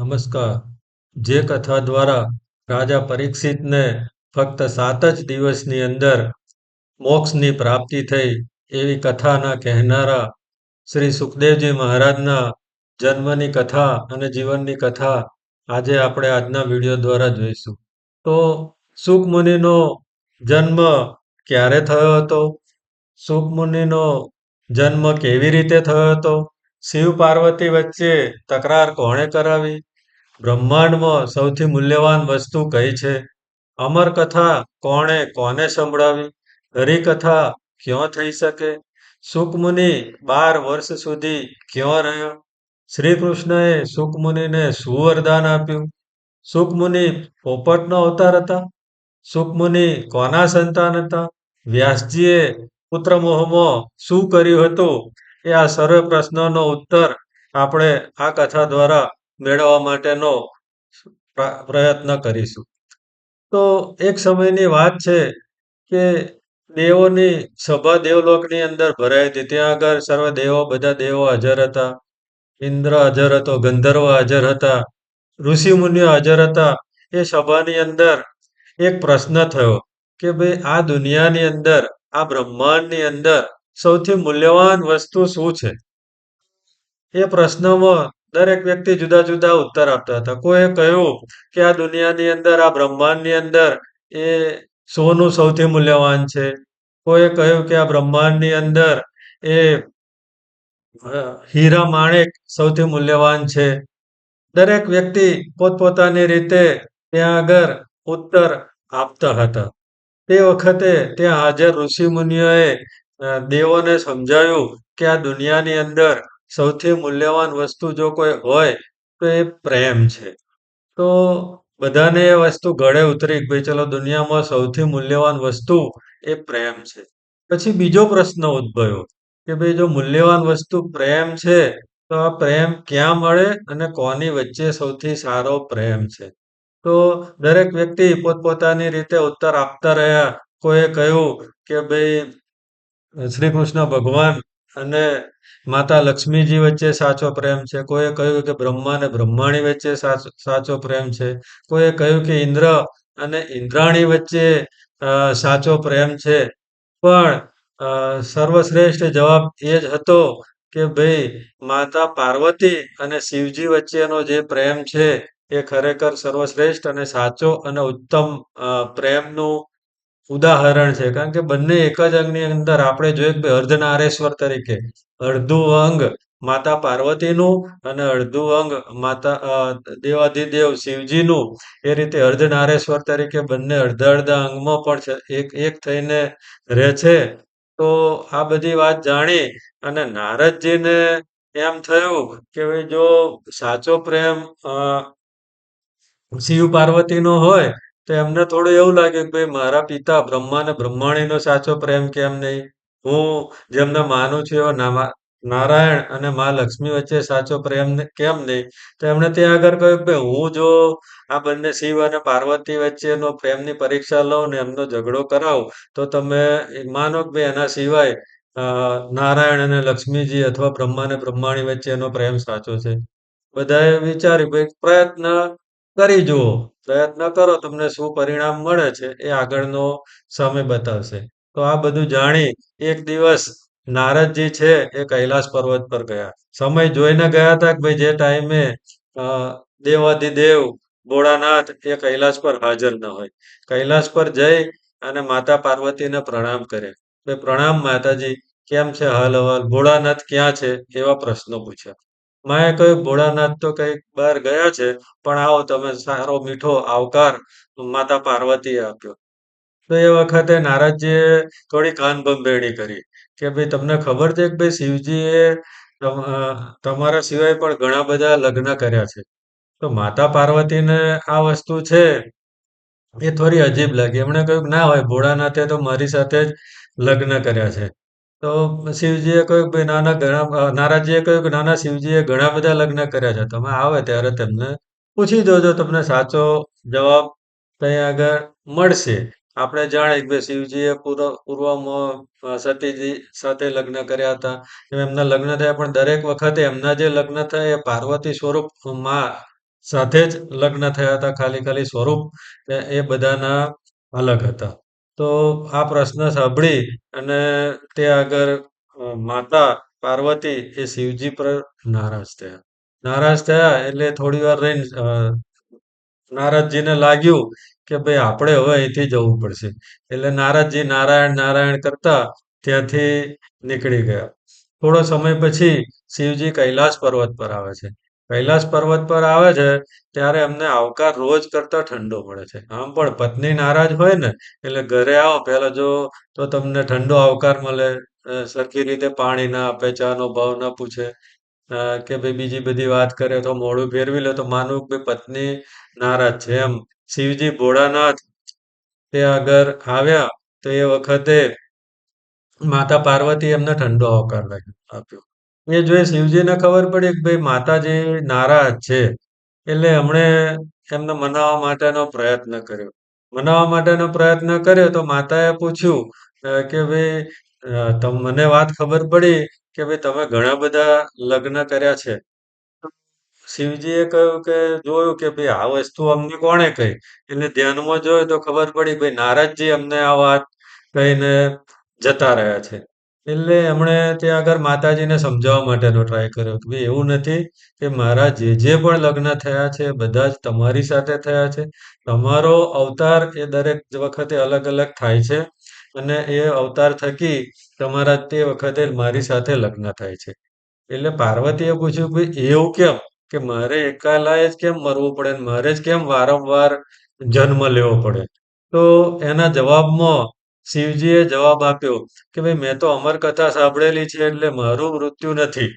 નમસ્કાર. જે કથા દ્વારા રાજા પરીક્ષિતને ફક્ત 7 જ દિવસની અંદર મોક્ષની પ્રાપ્તિ થઈ, એવી કથાના કહેનારા શ્રી સુખદેવજી મહારાજના જન્મની કથા અને જીવનની કથા આજે આપણે આજના વિડીયો દ્વારા જોઈશું. તો સુખ મુનિનો જન્મ ક્યારે થયો હતો? સુખ મુનિનો જન્મ કેવી રીતે થયો હતો? શિવ પાર્વતી વચ્ચે તકરાર કોણે કરાવી? બ્રહ્માંડમાં સૌથી મૂલ્યવાન વસ્તુ કઈ છે? અમર કથા કોણે કોને સંભળાવી? હરિકથા ક્યાં થઈ શકે? સુકમુનિ 12 વર્ષ સુધી ક્યાં રહ્યો? શ્રી કૃષ્ણએ સુકમુનિને શું વરદાન આપ્યું? સુકમુનિ પોપટનો અવતાર હતા? સુકમુનિ કોના સંતાન હતા? વ્યાસજીએ પુત્ર મોહમાં શું કર્યું હતું? એ આ સર્વ પ્રશ્નોનો ઉત્તર આપણે આ કથા દ્વારા મેળવવા માટેનો પ્રયત્ન કરીશું. તો એક સમયની વાત છે કે દેવોની સભા દેવલોકની અંદર ભરાઈ હતી. ત્યાં આગળ સર્વ દેવો, બધા દેવો હાજર હતા. ઇન્દ્ર હાજર હતો, ગંધર્વ હાજર હતા, ઋષિ મુનિઓ હાજર હતા. એ સભાની અંદર એક પ્રશ્ન થયો કે ભાઈ, આ દુનિયાની અંદર, આ બ્રહ્માંડની અંદર સૌથી મૂલ્યવાન વસ્તુ શું છે? એ પ્રશ્નમાં દરેક વ્યક્તિ જુદા જુદા ઉત્તર આપતા હતા. કોઈએ કહ્યું કે આ દુનિયાની અંદર, આ બ્રહ્માંડની અંદર એ સોનું સૌથી મૂલ્યવાન છે. કોઈએ કહ્યું કે આ બ્રહ્માંડની અંદર એ હીરા માણેક સૌથી મૂલ્યવાન છે. દરેક વ્યક્તિ પોતપોતાની રીતે ત્યાં આગળ ઉત્તર આપતા હતા. તે વખતે ત્યાં હાજર ઋષિ મુનિઓએ દેવોને સમજાવ્યું કે આ દુનિયાની અંદર સૌથી મૂલ્યવાન વસ્તુ જો કોઈ હોય તો એ પ્રેમ છે. તો બધાને એ વસ્તુ ગળે ઉતરી કે ભાઈ ચલો, દુનિયામાં સૌથી મૂલ્યવાન વસ્તુ એ પ્રેમ છે. પછી બીજો પ્રશ્ન ઉદ્ભવ્યો કે ભાઈ, જો મૂલ્યવાન વસ્તુ પ્રેમ છે તો આ પ્રેમ ક્યાં મળે અને કોની વચ્ચે સૌથી સારો પ્રેમ છે? તો દરેક વ્યક્તિ પોતપોતાની રીતે ઉત્તર આપતા રહ્યા. કોઈએ કહ્યું કે ભાઈ, શ્રી કૃષ્ણ ભગવાન અને માતા લક્ષ્મીજી વચ્ચે સાચો પ્રેમ છે. કોઈએ કહ્યું કે બ્રહ્મા અને બ્રહ્માણી વચ્ચે સાચો પ્રેમ છે. કોઈએ કહ્યું કે ઇન્દ્ર અને ઇન્દ્રાણી વચ્ચે સાચો પ્રેમ છે. પણ સર્વશ્રેષ્ઠ જવાબ એ જ હતો કે ભાઈ, માતા પાર્વતી અને શિવજી વચ્ચેનો જે પ્રેમ છે એ ખરેખર સર્વશ્રેષ્ઠ અને સાચો અને ઉત્તમ પ્રેમનું ઉદાહરણ છે. કારણ કે બંને એક જ અંગની અંદર આપણે જોઈએ કે અર્ધનારેશ્વર તરીકે અડધું અંગ માતા પાર્વતીનું અને અડધું અંગ દેવાધિદેવ શિવજીનું. એ રીતે અર્ધનારેશ્વર તરીકે બંને અડધા અડધા અંગમાં પણ છે, એક થઈને રહે છે. તો આ બધી વાત જાણી અને નારદજીને એમ થયું કે ભાઈ, જો સાચો પ્રેમ શિવ પાર્વતીનો હોય તો એમને થોડું એવું લાગે કે ભાઈ, મારા પિતા બ્રહ્મા અને બ્રહ્માણીનો સાચો પ્રેમ કેમ નહીં? હું જેમને માનું છું એવા નારાયણ અને મા લક્ષ્મી વચ્ચે સાચો પ્રેમ કેમ નહીં? તો એમણે ત્યાં આગળ કહ્યું કે હું જો આ બંને શિવ અને પાર્વતી વચ્ચેનો પ્રેમની પરીક્ષા લઉં ને એમનો ઝઘડો કરાવું તો તમે માનો કે ભાઈ, એના સિવાય નારાયણ અને લક્ષ્મીજી અથવા બ્રહ્મા અને બ્રહ્માણી વચ્ચેનો પ્રેમ સાચો છે. બધાએ વિચાર્યું ભાઈ, પ્રયત્ન કરી જુઓ. પ્રયત્ન કરો, તમને શું પરિણામ મળે છે એ આગળનો સમય બતાવશે. તો આ બધું જાણી એક દિવસ નારદજી છે એ કૈલાસ પર્વત પર ગયા. સમય જોઈને ગયા હતા કે ભાઈ, જે ટાઈમે દેવાધિદેવ ભોળાનાથ એ કૈલાસ પર હાજર ન હોય. કૈલાસ પર જઈ અને માતા પાર્વતીને પ્રણામ કરે. ભાઈ, પ્રણામ માતાજી, કેમ છે હાલ હવાલ? ભોળાનાથ ક્યાં છે? એવા પ્રશ્નો પૂછ્યા. માએ કહ્યું, ભોળાનાથ તો કંઈક બહાર ગયા છે, પણ આવો, તમે સારો મીઠો આવકાર માતા પાર્વતીએ આપ્યો. તો એ વખતે નારદજીએ થોડી કાનભંભેરણી કરી કે ભાઈ, તમને ખબર છે કે ભાઈ, શિવજીએ તમારા સિવાય પણ ઘણા બધા લગ્ન કર્યા છે. તો માતા પાર્વતીને આ વસ્તુ છે એ થોડી અજીબ લાગી. એમણે કહ્યું કે ના હોય, ભોળાનાથે તો મારી સાથે જ લગ્ન કર્યા છે. તો શિવજીએ કહ્યું કે ભાઈ, નારદજીએ કહ્યું કે નાના, શિવજીએ ઘણા બધા લગ્ન કર્યા છે. તમે આવે ત્યારે તેમને પૂછી જોજો, તમને સાચો જવાબ ત્યાં આગળ મળશે. આપણે જાણીએ કે ભાઈ, શિવજીએ પૂર્વમાં સતીજી સાથે લગ્ન કર્યા હતા. એમના લગ્ન થયા, પણ દરેક વખતે એમના જે લગ્ન થયા એ પાર્વતી સ્વરૂપ માં સાથે જ લગ્ન થયા હતા. ખાલી ખાલી સ્વરૂપ એ બધાના અલગ હતા. તો આ પ્રશ્ન સાંભળી અને તે આગળ માતા પાર્વતી એ શિવજી પર નારાજ થયા. નારાજ થયા એટલે થોડી વાર રહીને નારદજીને લાગ્યું કે ભાઈ આપણે હવે અહીંથી જવું પડશે. એટલે નારદજી નારાયણ નારાયણ કરતા ત્યાંથી નીકળી ગયા. થોડો સમય પછી શિવજી કૈલાસ પર્વત પર આવે છે. કૈલાસ પર્વત પર આવે છે ત્યારે એમને આવકાર રોજ કરતા ઠંડો મળે છે. આમ પણ પત્ની નારાજ હોય ને એટલે ઘરે આવો પહેલા જો તો તમને ઠંડો આવકાર મળે. સરખી રીતે પાણી ના આપે, ચાનો ભાવ ના પૂછે. કે ભાઈ બીજી બધી વાત કરે તો મોઢું ફેરવી લે તો માનવું કે ભાઈ પત્ની નારાજ છે એમ. શિવજી ભોળાનાથ તે આગળ આવ્યા તો એ વખતે માતા પાર્વતી એમને ઠંડો આવકાર આપ્યો. એ જોઈ શિવજીને ખબર પડી કે ભાઈ માતાજી નારાજ છે. એટલે એમણે એમને મનાવવા માટેનો પ્રયત્ન કર્યો. મનાવવા માટેનો પ્રયત્ન કર્યો તો માતાએ પૂછ્યું કે ભાઈ મને વાત ખબર પડી કે ભાઈ તમે ઘણા બધા લગ્ન કર્યા છે. શિવજીએ કહ્યું કે જોયું કે ભાઈ આ વસ્તુ અમને કોણે કહી? એટલે ધ્યાનમાં જોયું તો ખબર પડી ભાઈ નારદજી અમને આ વાત કહીને જતા રહ્યા છે. એટલે એમણે ત્યાં આગળ માતાજીને સમજાવવા માટેનો ટ્રાય કર્યો કે ભાઈ એવું નથી કે મારા જે પણ લગ્ન થયા છે બધા જ તમારી સાથે થયા છે. તમારો અવતાર એ દરેક વખતે અલગ અલગ થાય છે અને એ અવતાર થકી તમારા તે વખતે મારી સાથે લગ્ન થાય છે. એટલે પાર્વતીએ પૂછ્યું ભાઈ એવું કેમ? કે મારે એકાલાએ જ કેમ મરવું પડે ને મારે જ કેમ વારંવાર જન્મ લેવો પડે? તો એના જવાબમાં શિવજીએ જવાબ આપ્યો કે ભાઈ મેં તો અમર કથા સાંભળેલી છે એટલે મારું મૃત્યુ નથી.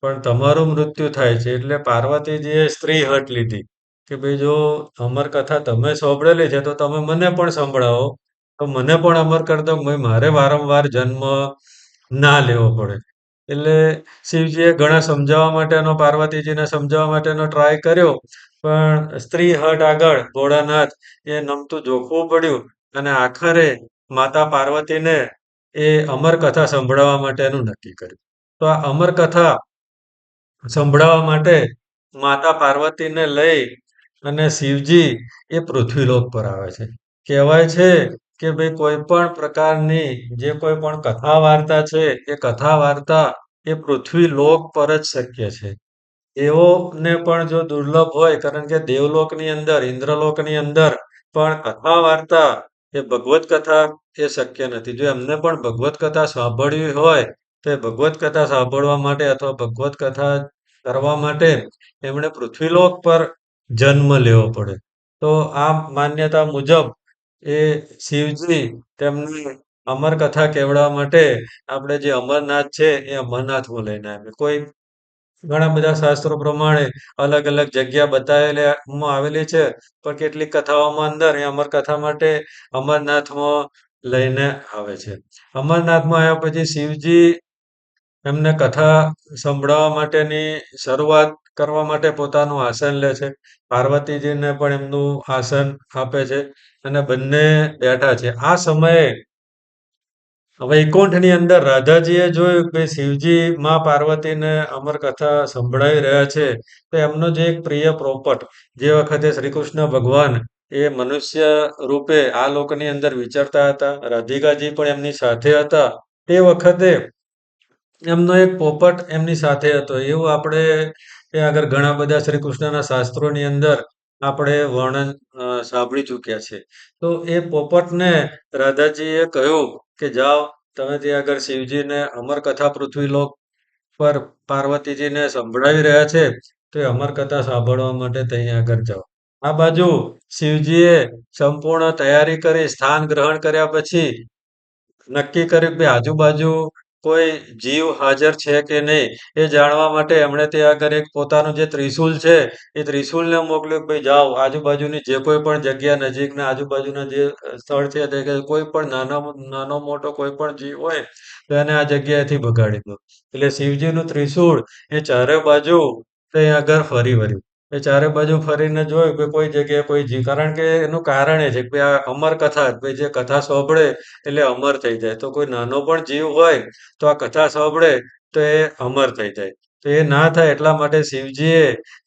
પણ તમારું મૃત્યુ થાય છે. એટલે પાર્વતીજીએ સ્ત્રી હઠ લીધી કે ભાઈ જો અમર કથા તમે સાંભળેલી છે તો તમે મને પણ સંભળાવો. તો મને પણ અમર કરી દો કે ભાઈ મારે વારંવાર જન્મ ના લેવો પડે. એટલે શિવજીએ ઘણા સમજાવવા માટેનો પાર્વતીજીને સમજાવવા માટેનો ટ્રાય કર્યો. પણ સ્ત્રી હઠ આગળ ભોળાનાથ એ નમતું જોખવું પડ્યું અને આખરે માતા પાર્વતીને એ અમર કથા સંભળાવવા માટેનું નક્કી કર્યું. તો આ અમર કથા સંભળાવવા માટે માતા પાર્વતીને લઈ અને શિવજી એ પૃથ્વીલોક પર આવે છે. કહેવાય છે કે ભાઈ કોઈ પણ પ્રકારની જે કોઈ પણ કથા વાર્તા છે એ કથા વાર્તા એ પૃથ્વીલોક પર જ શક્ય છે. એઓને પણ જો દુર્લભ હોય કારણ કે દેવલોકની અંદર, ઇન્દ્રલોકની અંદર પણ કથા વાર્તા એ ભગવત કથા એ શક્ય નથી. જો એમને પણ ભગવત કથા સાંભળવી હોય તો એ ભગવત કથા સાંભળવા માટે અથવા ભગવત કથા કરવા માટે એમણે પૃથ્વીલોક પર જન્મ લેવો પડે. તો આ માન્યતા મુજબ એ શિવજી તેમને અમર કથા કહેવડાવવા માટે આપણે જે અમરનાથ છે એ અમરનાથમાં લઈને આવ્યા. કોઈ ઘણા બધા શાસ્ત્રો પ્રમાણે અલગ અલગ જગ્યા બતાવેલી આવેલી છે. પણ કેટલીક કથાઓમાં અંદર એ અમર કથા માટે અમરનાથમાં લઈને આવે છે. અમરનાથમાં આવ્યા પછી શિવજી એમને કથા સંભળાવવા માટેની શરૂઆત કરવા માટે પોતાનું આસન લે છે. પાર્વતીજીને પણ એમનું આસન આપે છે અને બંને બેઠા છે. આ સમયે વૈકુંઠની અંદર રાધાજીએ જોયું કે શિવજી માં પાર્વતીને અમર કથા સંભળાવી રહ્યા છે. તો એમનો જે એક પ્રિય પોપટ જે વખતે શ્રી કૃષ્ણ ભગવાન એ મનુષ્ય રૂપે આ લોકની અંદર વિચરતા હતા. રાધિકાજી પણ એમની સાથે હતા. તે વખતે એમનો એક પોપટ એમની સાથે હતો. એવું આપણે ત્યાં આગળ ઘણા બધા શ્રી કૃષ્ણના શાસ્ત્રોની અંદર આપણે વર્ણન સાંભળી ચૂક્યા છે. તો એ પોપટને રાધાજીએ કહ્યું કે જાઓ તમે ત્યાં આગળ શિવજીને અમર કથા પૃથ્વીલોક પર પાર્વતીજીને સંભળાવી રહ્યા છે. તો એ અમર કથા સાંભળવા માટે ત્યાં આગળ જાઓ. આ બાજુ શિવજીએ સંપૂર્ણ તૈયારી કરી સ્થાન ગ્રહણ કર્યા પછી નક્કી કર્યું કે આજુબાજુ કોઈ જીવ હાજર છે કે નહીં એ જાણવા માટે એમણે ત્યાં આગળ એક પોતાનું જે ત્રિશૂલ છે એ ત્રિશૂલને મોકલ્યું કે ભાઈ જાઓ આજુબાજુની જે કોઈ પણ જગ્યા નજીકના આજુબાજુના જે સ્થળ છે તે કે કોઈ પણ નાનો મોટો કોઈ પણ જીવ હોય તો એને આ જગ્યાએથી ભગાડી દો. એટલે શિવજીનું ત્રિશૂળ એ ચારે બાજુ ત્યાં આગળ ફરી વળ્યું. એ ચારે બાજુ ફરીને જોયું કે કોઈ જગ્યાએ કોઈ જીવ કારણ કે એનું કારણ એ છે કે ભાઈ આ અમર કથા ભાઈ જે કથા સાંભળે એટલે અમર થઈ જાય. તો કોઈ નાનો પણ જીવ હોય તો આ કથા સાંભળે તો એ અમર થઈ જાય. તો એ ના થાય એટલા માટે શિવજીએ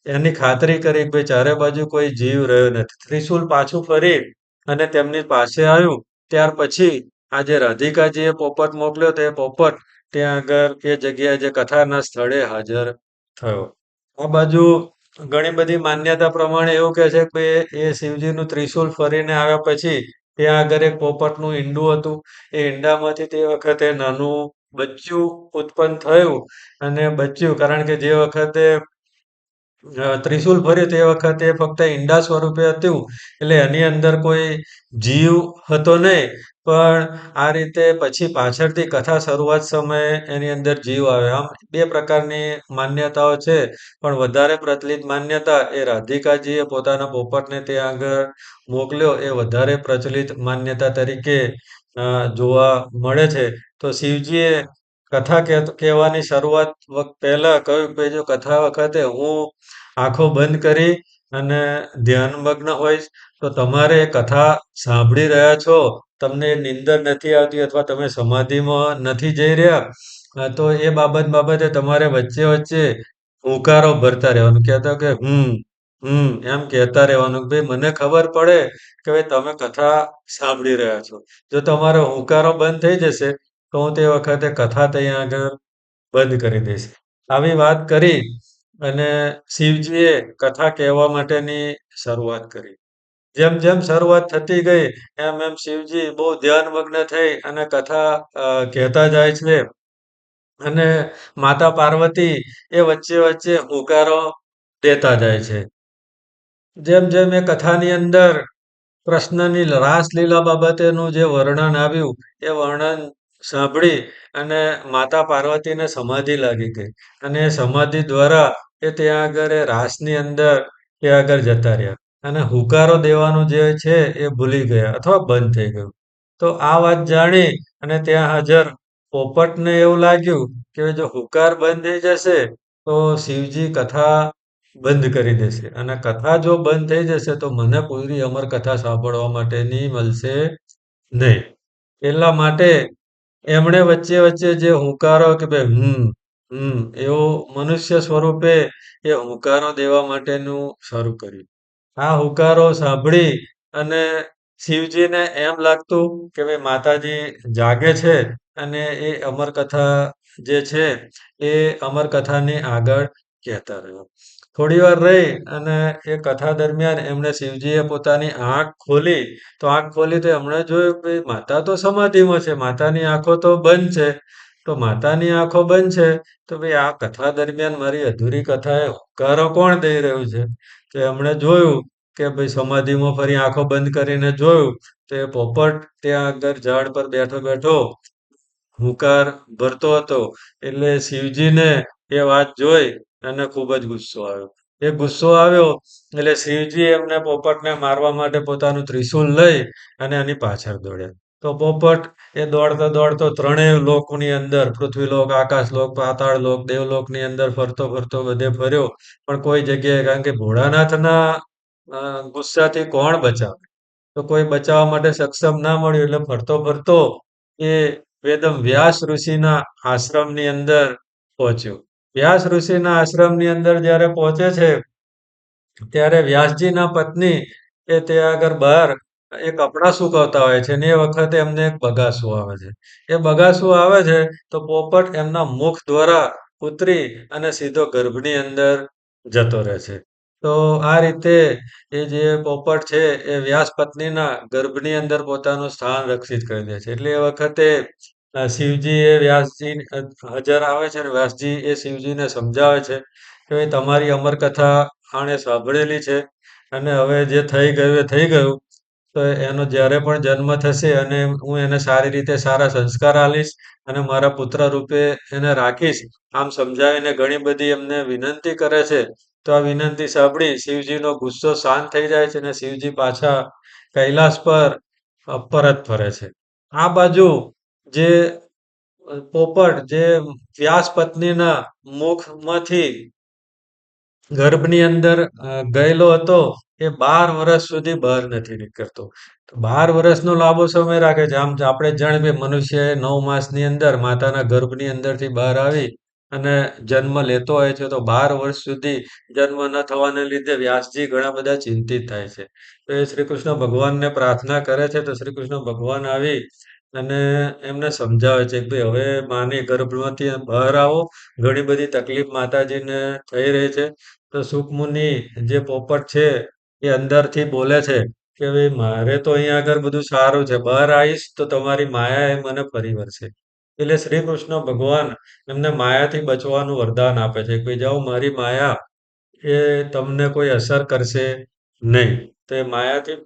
એની ખાતરી કરી કે ભાઈ ચારે બાજુ કોઈ જીવ રહ્યો નથી. ત્રિશૂલ પાછું ફરી અને તેમની પાસે આવ્યું. ત્યાર પછી આ જે રાધિકાજીએ પોપટ મોકલ્યો તો એ પોપટ ત્યાં આગળ એ જગ્યાએ જે કથાના સ્થળે હાજર થયો. આ બાજુ ઘણી બધી માન્યતા પ્રમાણે એવું કહે છે કે એ શિવજીનું ત્રિશૂલ ફરીને આવ્યા પછી ત્યાં આગળ એક પોપટનું ઈંડું હતું. એ ઈંડામાંથી તે વખતે નાનું બચ્ચું ઉત્પન્ન થયું અને બચ્ચું કારણ કે જે વખતે ત્રિશૂલ ફર્યું તે વખતે ફક્ત ઈંડા સ્વરૂપે હતું. એટલે એની અંદર કોઈ જીવ હતો નહીં. પણ આ રીતે પછી પાછળથી કથા શરૂઆત સમયે એની અંદર જીવ આવ્યો. આમ 2 પ્રકારની માન્યતાઓ છે. પણ વધારે પ્રચલિત માન્યતા એ રાધિકાજીએ પોતાના પોપટને ત્યાં આગળ મોકલ્યો એ વધારે પ્રચલિત માન્યતા તરીકે જોવા મળે છે. તો શિવજીએ કથા કહેવાની શરૂઆત પહેલા કહ્યું કે જો કથા વખતે હું આંખો બંધ કરી અને ધ્યાનમગ્ન હોઈશ, તો તમારે એ કથા સાંભળી રહ્યા છો, તમને નીંદર નથી આવતી અથવા તમે સમાધિમાં નથી જઈ રહ્યા, તો એ બાબતે તમારે વચ્ચે-વચ્ચે હુંકારો ભરતા રહેવાનું. કહેતા કે એમ કહેતા રહેવાનું કે ભાઈ મને ખબર પડે કે ભાઈ તમે કથા સાંભળી રહ્યા છો. જો તમારો હુંકારો બંધ થઈ જશે, તો હું તે વખતે કથા ત્યાં આગળ બંધ કરી દઈશ. આવી વાત કરી અને શિવજીએ કથા કહેવા માટેની શરૂઆત કરી. જેમ શરૂઆત થતી ગઈ એમ શિવજી બહુ ધ્યાનમગ્ન થઈ અને કથા કહેતા જાય છે અને માતા પાર્વતી એ વચ્ચે-વચ્ચે હુંકારો દેતા જાય છે. જેમ એ કથાની અંદર કૃષ્ણની રાસલીલા બાબતેનું જે વર્ણન આવ્યું, એ વર્ણન સાંભળી અને માતા પાર્વતીને સમાધિ લાગી ગઈ અને એ સમાધિ દ્વારા એ ત્યાં આગળ એ રાસની અંદર ત્યાં આગળ જતા રહ્યા અને હુંકારો દેવાનું જે છે એ ભૂલી ગયા અથવા બંધ થઈ ગયું. તો આ વાત જાણી અને ત્યાં હાજર પોપટને એવું લાગ્યું કે જો હુંકાર બંધ થઈ જશે, તો શિવજી કથા બંધ કરી દેશે અને કથા જો બંધ થઈ જશે, તો મને પૂરી અમર કથા સાંભળવા માટેની મળશે નહીં. એટલા માટે એમણે વચ્ચે-વચ્ચે જે હુંકારો કે ભાઈ એવો મનુષ્ય સ્વરૂપે એ હુંકારો દેવા માટેનું શરૂ કર્યું. આ હુંકારો સાંભળી અને શિવજીને એમ લાગતું કે ભાઈ માતાજી જાગે છે અને એ અમર કથા જે છે એ અમર કથાની આગળ કહેતા રહ્યો. થોડીવાર રહી અને એ કથા દરમિયાન એમણે શિવજીએ પોતાની આંખ ખોલી, તો આંખ ખોલી તો એમણે જોયું કે માતા તો સમાધિમાં છે, માતાની આંખો તો બંધ છે. તો માતાની આંખો બંધ છે, તો ભાઈ આ કથા દરમિયાન મારી અધૂરી કથાએ હુંકારો કોણ દઈ રહ્યું છે? તો એમણે જોયું કે ભાઈ સમાધિમાં ફરી આંખો બંધ કરીને જોયું, તો એ પોપટ ત્યાં આગળ ઝાડ પર બેઠો-બેઠો હુંકાર ભરતો હતો. એટલે શિવજીને એ વાત જોઈ અને ખૂબ જ ગુસ્સો આવ્યો. એ ગુસ્સો આવ્યો એટલે શિવજી એમને પોપટને મારવા માટે પોતાનું ત્રિશૂલ લઈ અને એની પાછળ દોડ્યા. તો પોપટ એ દોડતો-દોડતો ત્રણેય લોકની અંદર પૃથ્વીલોક, આકાશલોક, પાતાળલોક, દેવલોકની અંદર ફરતો-ફરતો બધે ફર્યો. પણ કોઈ જગ્યાએ કારણ કે ભોળાનાથના ગુસ્સાથી કોણ બચાવે? તો કોઈ બચાવવા માટે સક્ષમ ના મળ્યું એટલે ફરતો-ફરતો એ વેદમ વ્યાસ ઋષિના આશ્રમની અંદર પહોંચ્યો. વ્યાસ ઋષિના આશ્રમની અંદર જ્યારે પહોંચે છે, ત્યારે વ્યાસજીના પત્ની એ ત્યાં આગળ બહાર એ કપડાં સુકવતા હોય છે અને એ વખતે એમને એક બગાસું આવે છે. એ બગાસું આવે છે તો પોપટ એમના મુખ દ્વારા ઉતરી અને સીધો ગર્ભની અંદર જતો રહે છે. તો આ રીતે એ જે પોપટ છે એ વ્યાસ પત્નીના ગર્ભની અંદર પોતાનું સ્થાન રક્ષિત કરી દે છે. એટલે એ વખતે શિવજી એ વ્યાસજી હાજર આવે છે અને વ્યાસજી એ શિવજીને સમજાવે છે કે ભાઈ તમારી અમર કથા આણે સાંભળેલી છે અને હવે જે થઈ ગયું એ થઈ ગયું. તો એનો જ્યારે પણ જન્મ થશે અને હું એને સારી રીતે સારા સંસ્કાર આલીશ અને મારા પુત્ર રૂપે એને રાખીશ. આમ સમજાવીને ઘણી બધી એમને વિનંતી કરે છે. તો આ વિનંતી સાંભળી શિવજીનો ગુસ્સો શાંત થઈ જાય છે અને શિવજી પાછા કૈલાસ પર પરત ફરે છે. આ બાજુ જે પોપટ જે વ્યાસ પત્નીના મુખમાંથી ગર્ભની અંદર ગયેલો હતો, એ 12 વર્ષ સુધી બહાર નથી નીકળતો. તો 12 વર્ષનો લાંબો સમય રાખે છે. આમ આપણે જાણીએ મનુષ્યએ 9 માસની અંદર માતાના ગર્ભની અંદરથી બહાર આવી અને જન્મ લેતો હોય છે, તો 12 વર્ષ સુધી જન્મ ન થવાને લીધે વ્યાસજી ઘણા બધા ચિંતિત થાય છે. તો એ શ્રી કૃષ્ણ ભગવાનને પ્રાર્થના કરે છે, તો શ્રી કૃષ્ણ ભગવાન આવી અને એમને સમજાવે છે કે ભાઈ હવે માની ગર્ભમાંથી બહાર આવો. ઘણી બધી તકલીફ માતાજીને થઈ રહી છે. તો સુખમુનિ જે પોપટ છે એ અંદરથી બોલે છે કે ભાઈ મારે તો અહીંયા આગળ બધું સારું છે. બહાર આવીશ તો તમારી માયા એ મને ફરી વળશે. એટલે શ્રી કૃષ્ણ ભગવાન એમને માયાથી બચવાનું વરદાન આપે છે કે ભાઈ જાઓ મારી માયા એ તમને કોઈ અસર કરશે નહીં. તો એ માયાથી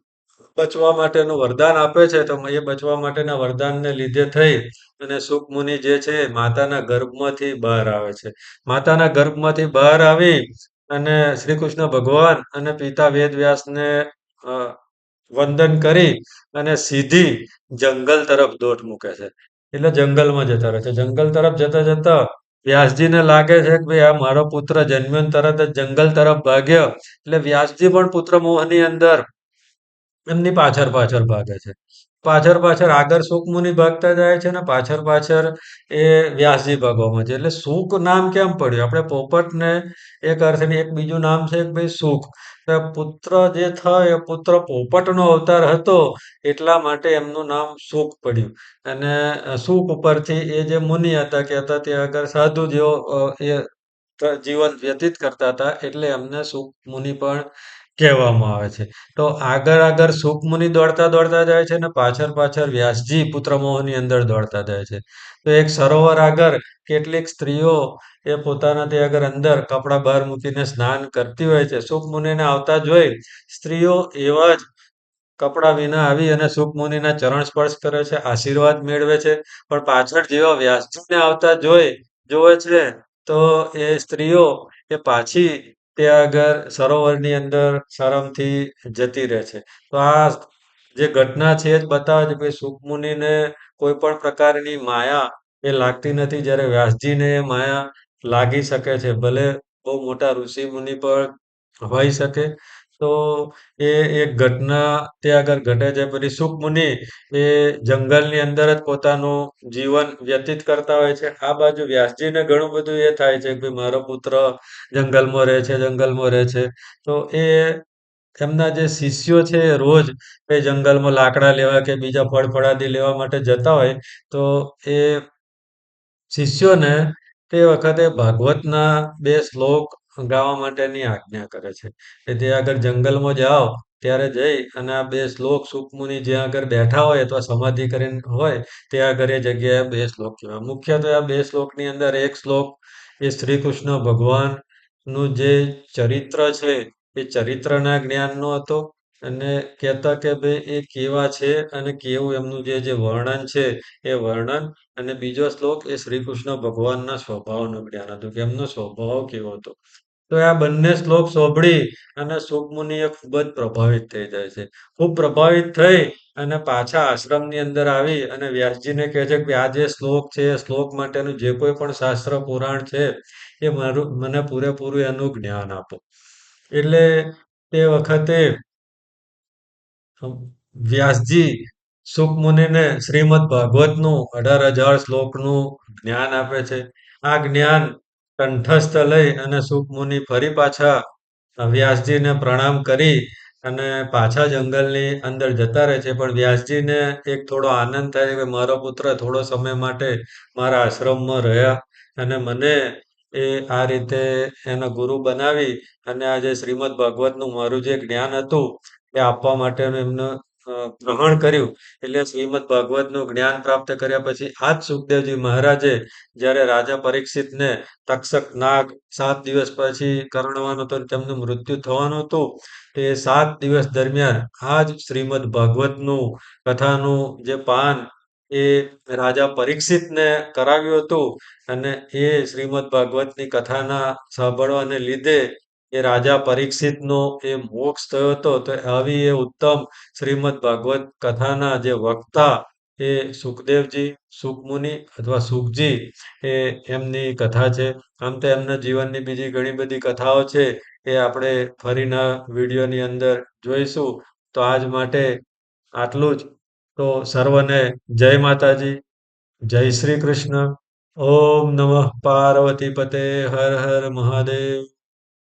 બચવા માટેનું વરદાન આપે છે, તો એ બચવા માટેના વરદાનને લીધે થઈ અને સુખમુનિ જે છે માતાના ગર્ભમાંથી બહાર આવે છે. માતાના ગર્ભમાંથી બહાર આવી અને શ્રી કૃષ્ણ ભગવાન અને પિતા વેદવ્યાસને અ, વંદન કરી અને સીધી જંગલ તરફ દોટ મૂકે છે. એટલે જંગલમાં જતા રહે છે. જંગલ તરફ જતા જતા વ્યાસજીને લાગે છે કે ભાઈ આ મારો પુત્ર જન્મ્યો ને તરત જ જંગલ તરફ ભાગ્યો. એટલે વ્યાસજી પણ પુત્ર મોહની અંદર એમની પાછળ પાછળ ભાગે છે. પાછળ પાછળ આગળ સુખમુનિ ભાગતા જાય છે ને પાછળ પાછળ એ વ્યાસજી ભાગવામાં છે. એટલે સુખ નામ કેમ પડ્યું? આપણે પોપટને એક અર્થની એક બીજું નામ છે કે ભાઈ સુખ. તો પુત્ર જે થયો એ પુત્ર પોપટનો અવતાર હતો એટલા માટે એમનું નામ સુખ પડ્યું. અને સુખ ઉપરથી એ જે મુનિ હતા કહેતા ત્યાં આગળ સાધુ જેવો એ જીવન વ્યતીત કરતા હતા એટલે એમને સુખ મુનિ પણ કહેવામાં આવે છે. તો આગળ આગળ સુખમુનિ દોડતા દોડતા જાય છે ને પાછળ પાછળ વ્યાસજી પુત્રમોહની અંદર દોડતા જાય છે. તો એક સરોવર આગળ કેટલીક સ્ત્રીઓ એ પોતાના તે આગળ અંદર કપડાં બહાર મૂકીને સ્નાન કરતી હોય છે. સુખમુનિને આવતા જોઈ સ્ત્રીઓ એવા જ કપડાં વિના આવી અને સુખમુનિના ચરણ સ્પર્શ કરે છે, આશીર્વાદ મેળવે છે. પણ પાછળ જેવા વ્યાસજીને આવતા જોવે છે તો એ સ્ત્રીઓ એ પાછી ત્યાં આગળ સરોવરની અંદર શરમથી જતી રહે છે. તો આ જે ઘટના છે એ જ બતાવે છે કે સુખમુનિને કોઈ પણ પ્રકારની માયા એ લાગતી નથી. જ્યારે વ્યાસજીને એ માયા લાગી શકે છે. ભલે બહુ મોટા ઋષિ મુનિ પણ હોઈ શકે. તો એ એક ઘટના ત્યાં આગળ ઘટે છે. પછી સુખમુનિ એ જંગલની અંદર જ પોતાનું જીવન વ્યતીત કરતા હોય છે. આ બાજુ વ્યાસજીને ઘણું બધું એ થાય છે કે ભાઈ મારો પુત્ર જંગલમાં રહે છે, જંગલમાં રહે છે. તો એ એમના જે શિષ્યો છે એ રોજ એ જંગલમાં લાકડા લેવા કે બીજા ફળ-ફળાદી લેવા માટે જતા હોય તો એ શિષ્યોને તે વખતે ભાગવતના 2 શ્લોક ગાવા માટેની આજ્ઞા કરે છે. કે જે આગળ જંગલમાં જાઓ ત્યારે જઈ અને આ 2 શ્લોક સુખમુનિ જ્યાં આગળ બેઠા હોય અથવા સમાધિ કરીને હોય ત્યાં આગળ એ જગ્યાએ 2 શ્લોક કહેવાય. મુખ્યત્વે આ 2 શ્લોકની અંદર એક શ્લોક એ શ્રી કૃષ્ણ ભગવાનનું જે ચરિત્ર છે એ ચરિત્રના જ્ઞાનનો હતો અને કહેતા કે ભાઈ એ કેવા છે અને કેવું એમનું જે વર્ણન છે એ વર્ણન અને બીજો શ્લોક એ શ્રી કૃષ્ણ ભગવાનના સ્વભાવનું જ્ઞાન હતું કે એમનો સ્વભાવ કેવો હતો. તો આ બંને શ્લોક સાંભળી અને સુખમુનિએ ખૂબ જ પ્રભાવિત થઈ જાય છે. ખૂબ પ્રભાવિત થઈ અને પાછા આશ્રમની અંદર આવી અને વ્યાસજીને કહે છે કે આ જે શ્લોક છે એ શ્લોક માટેનું જે કોઈ પણ શાસ્ત્ર પુરાણ છે એ મને પૂરેપૂરું એનું જ્ઞાન આપો. એટલે તે વખતે વ્યાસજી સુખમુનિને શ્રીમદ ભાગવતનું 18,000 શ્લોકનું જ્ઞાન આપે છે. આ જ્ઞાન કંઠસ્થ લઈ અને સુખમુનિ ફરી પાછા વ્યાસજીને પ્રણામ કરી અને પાછા જંગલની અંદર જતા રહે છે. પણ વ્યાસજીને એક થોડો આનંદ થાય છે કે મારો પુત્ર થોડો સમય માટે મારા આશ્રમમાં રહ્યા અને મને એ આ રીતે એનો ગુરુ બનાવી અને આ જે શ્રીમદ ભાગવતનું મારું જે જ્ઞાન હતું એ આપવા માટેનું એમને ગ્રહણ કર્યું. એટલે શ્રીમદ ભાગવતનું જ્ઞાન પ્રાપ્ત કર્યા પછી આ જ સુખદેવજી મહારાજે જ્યારે રાજા પરીક્ષિતને તક્ષક નાગ 7 દિવસ પછી કરડવાનો હતો અને તેમનું મૃત્યુ થવાનું હતું. તો એ 7 દિવસ દરમિયાન આ જ શ્રીમદ ભાગવતનું કથાનું જે પાન એ રાજા પરીક્ષિતને કરાવ્યું હતું અને એ શ્રીમદ ભાગવતની કથાના સાંભળવાને લીધે એ રાજા પરીક્ષિતનો એ મોક્ષ થયો હતો. તો આવી એ ઉત્તમ શ્રીમદ ભાગવત કથાના જે વક્તા એ સુખદેવજી, સુખમુનિ અથવા સુખજી એ એમની કથા છે. આમ તો એમના જીવનની બીજી ઘણી બધી કથાઓ છે એ આપણે ફરીના વિડીયોની અંદર જોઈશું. તો આજ માટે આટલું જ. તો સર્વને જય માતાજી, જય શ્રી કૃષ્ણ. ઓમ નમઃ પાર્વતી પતે હર હર મહાદેવ.